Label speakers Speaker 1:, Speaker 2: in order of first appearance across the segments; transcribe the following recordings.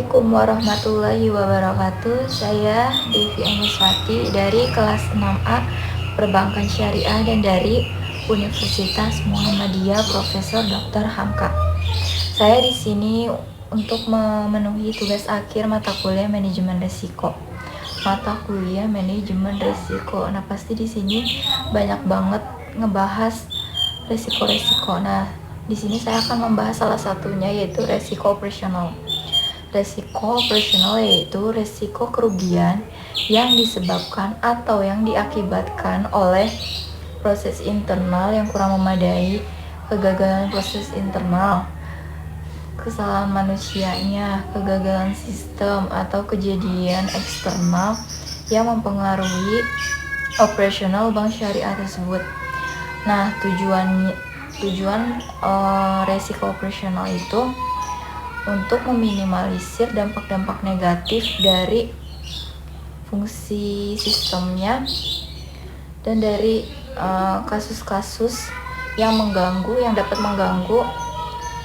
Speaker 1: Assalamualaikum warahmatullahi wabarakatuh. Saya Devi Anuswati dari kelas 6A Perbankan Syariah dan dari Universitas Muhammadiyah Profesor Dr. Hamka. Saya di sini untuk memenuhi tugas akhir mata kuliah manajemen risiko. Mata kuliah manajemen risiko. Nah, pasti di sini banyak banget ngebahas risiko-risiko. Nah, di sini saya akan membahas salah satunya yaitu risiko operasional. Resiko operasional yaitu resiko kerugian yang disebabkan atau yang diakibatkan oleh proses internal yang kurang memadai, kegagalan proses internal, kesalahan manusianya, kegagalan sistem, atau kejadian eksternal yang mempengaruhi operasional bank syariah tersebut. Nah, tujuan resiko operasional itu untuk meminimalisir dampak-dampak negatif dari fungsi sistemnya dan dari kasus-kasus yang dapat mengganggu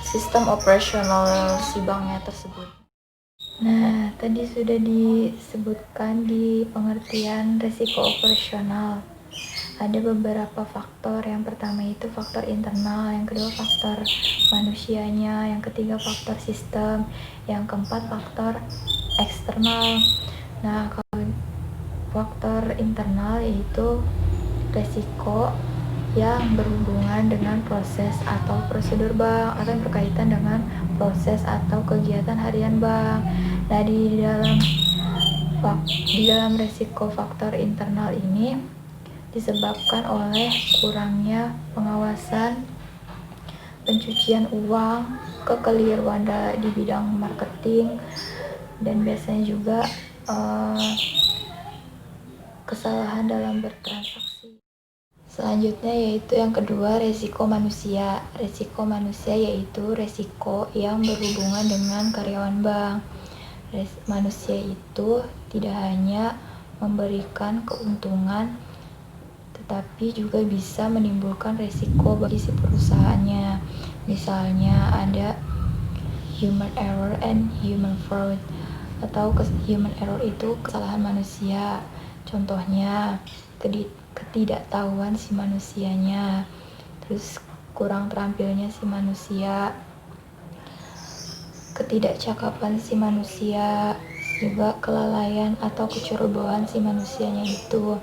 Speaker 1: sistem operasional si banknya tersebut. Nah, tadi sudah disebutkan di pengertian resiko operasional. Ada beberapa faktor. Yang pertama itu faktor internal, yang kedua faktor manusianya, yang ketiga faktor sistem, yang keempat faktor eksternal. Nah, kalau faktor internal yaitu resiko yang berhubungan dengan proses atau prosedur bank atau yang berkaitan dengan proses atau kegiatan harian bank. Nah, di dalam resiko faktor internal ini disebabkan oleh kurangnya pengawasan, pencucian uang, kekeliruan di bidang marketing, dan biasanya juga kesalahan dalam bertransaksi. Selanjutnya yaitu yang kedua, resiko manusia. Resiko manusia yaitu resiko yang berhubungan dengan karyawan bank. Manusia itu tidak hanya memberikan keuntungan tetapi juga bisa menimbulkan resiko bagi si perusahaannya. Misalnya ada human error and human fraud, atau human error itu kesalahan manusia. Contohnya ketidaktahuan si manusianya, terus kurang terampilnya si manusia, ketidakcakapan si manusia, juga kelalaian atau kecerobohan si manusianya itu.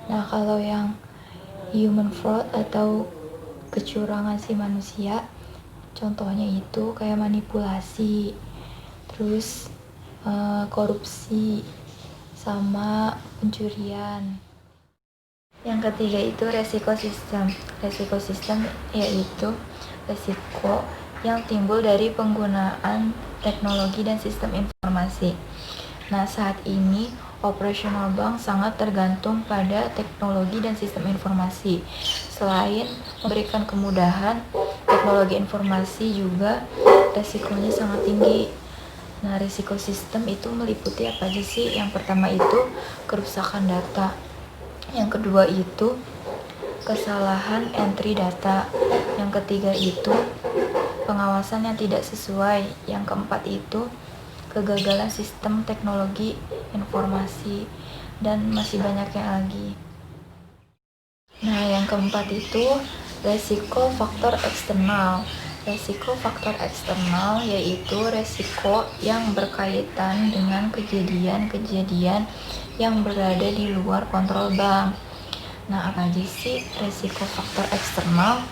Speaker 1: Nah, kalau yang human fraud atau kecurangan si manusia, contohnya itu kayak manipulasi, terus korupsi, sama pencurian. Yang ketiga itu resiko sistem. Resiko sistem yaitu resiko yang timbul dari penggunaan teknologi dan sistem informasi. Nah, saat ini operasional bank sangat tergantung pada teknologi dan sistem informasi. Selain memberikan kemudahan, teknologi informasi juga resikonya sangat tinggi. Nah, risiko sistem itu meliputi apa aja sih? Yang pertama itu kerusakan data. Yang kedua itu kesalahan entry data. Yang ketiga itu pengawasan yang tidak sesuai. Yang keempat itu kegagalan sistem teknologi informasi, dan masih banyak yang lagi. Nah, yang keempat itu resiko faktor eksternal. Resiko faktor eksternal yaitu resiko yang berkaitan dengan kejadian-kejadian yang berada di luar kontrol bank. Nah, apa aja sih resiko faktor eksternal?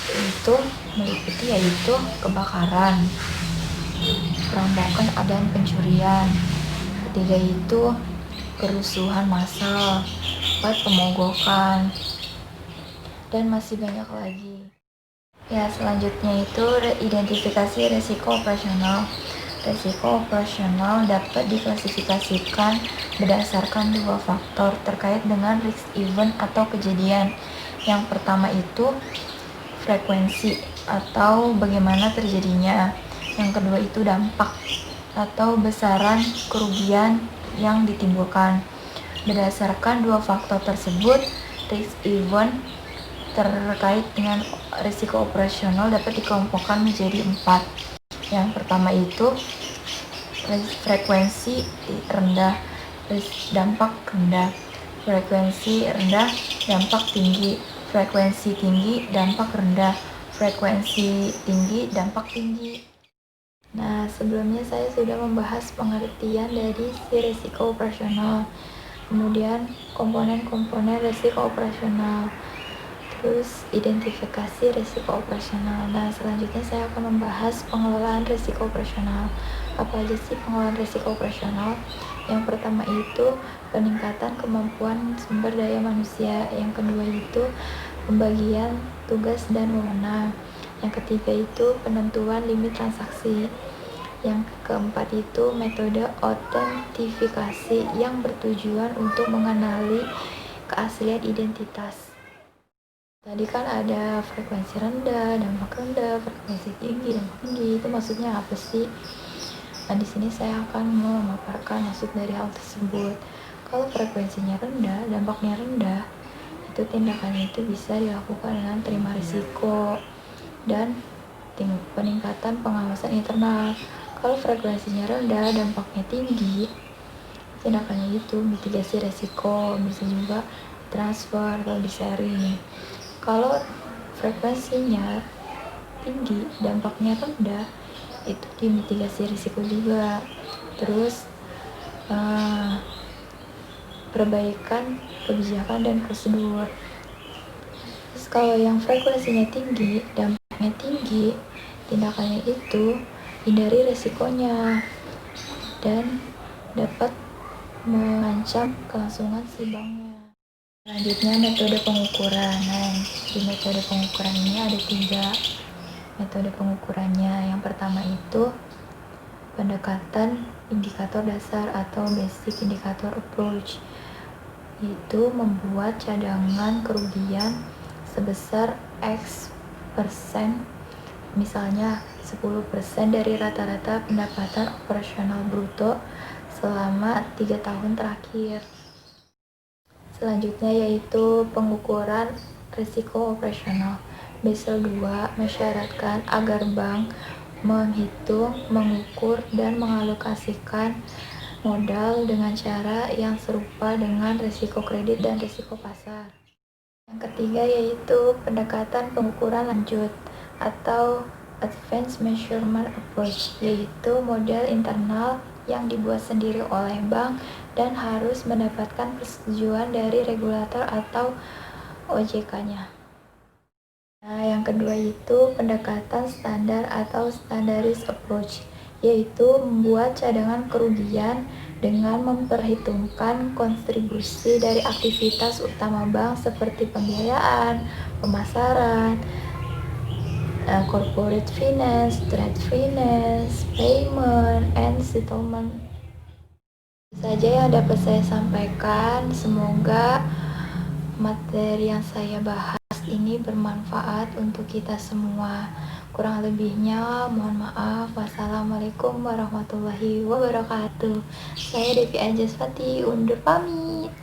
Speaker 1: Itu meliputi yaitu kebakaran, perampokan, dan pencurian. Ketiga itu kerusuhan massal, pemogokan, dan masih banyak lagi. Ya, selanjutnya itu identifikasi resiko operasional. Resiko operasional dapat diklasifikasikan berdasarkan dua faktor terkait dengan risk event atau kejadian. Yang pertama itu frekuensi atau bagaimana terjadinya. Yang kedua itu dampak atau besaran kerugian yang ditimbulkan. Berdasarkan dua faktor tersebut, risk event terkait dengan risiko operasional dapat dikelompokkan menjadi 4. Yang pertama itu frekuensi rendah, dampak rendah, frekuensi rendah, dampak tinggi, frekuensi tinggi, dampak rendah, frekuensi tinggi, dampak tinggi. Nah, sebelumnya saya sudah membahas pengertian dari si risiko operasional, kemudian komponen-komponen risiko operasional, terus identifikasi risiko operasional. Nah, selanjutnya saya akan membahas pengelolaan risiko operasional. Apa aja sih pengelolaan risiko operasional? Yang pertama itu peningkatan kemampuan sumber daya manusia. Yang kedua itu pembagian tugas dan wewenang. Yang ketiga itu penentuan limit transaksi. Yang keempat itu metode autentifikasi yang bertujuan untuk mengenali keaslian identitas. Tadi kan ada frekuensi rendah, dampak rendah, frekuensi tinggi, dampak tinggi. Itu maksudnya apa sih? Nah, di sini saya akan memaparkan maksud dari hal tersebut. Kalau frekuensinya rendah, dampaknya rendah, itu tindakannya itu bisa dilakukan dengan terima risiko dan peningkatan pengawasan internal. Kalau frekuensinya rendah, dampaknya tinggi, tindakannya itu mitigasi risiko, bisa juga transfer atau di sharing. Kalau frekuensinya tinggi, dampaknya rendah, itu dimitigasi risiko juga. Terus perbaikan kebijakan dan prosedur. Terus kalau yang frekuensinya tinggi, dampaknya tinggi, tindakannya itu hindari risikonya dan dapat mengancam kelangsungan si banknya. Selanjutnya metode pengukuran. Nah, di metode pengukuran ini ada 3 metode pengukurannya. Yang pertama itu pendekatan indikator dasar atau basic indicator approach, yaitu membuat cadangan kerugian sebesar X persen, misalnya 10% dari rata-rata pendapatan operasional bruto selama 3 tahun terakhir. Selanjutnya yaitu pengukuran risiko operasional. Basel 2 mensyaratkan agar bank menghitung, mengukur, dan mengalokasikan modal dengan cara yang serupa dengan risiko kredit dan risiko pasar. Yang ketiga yaitu pendekatan pengukuran lanjut atau Advanced Measurement Approach, yaitu model internal yang dibuat sendiri oleh bank dan harus mendapatkan persetujuan dari regulator atau OJK-nya. Nah, yang kedua itu pendekatan standar atau standardized approach, yaitu membuat cadangan kerugian dengan memperhitungkan kontribusi dari aktivitas utama bank seperti pembiayaan, pemasaran, corporate finance, trade finance, payment, and settlement. Itu saja yang dapat saya sampaikan. Semoga materi yang saya bahas ini bermanfaat untuk kita semua. Kurang lebihnya mohon maaf. Wassalamualaikum warahmatullahi wabarakatuh. Saya Devi Anjaswati undur pamit.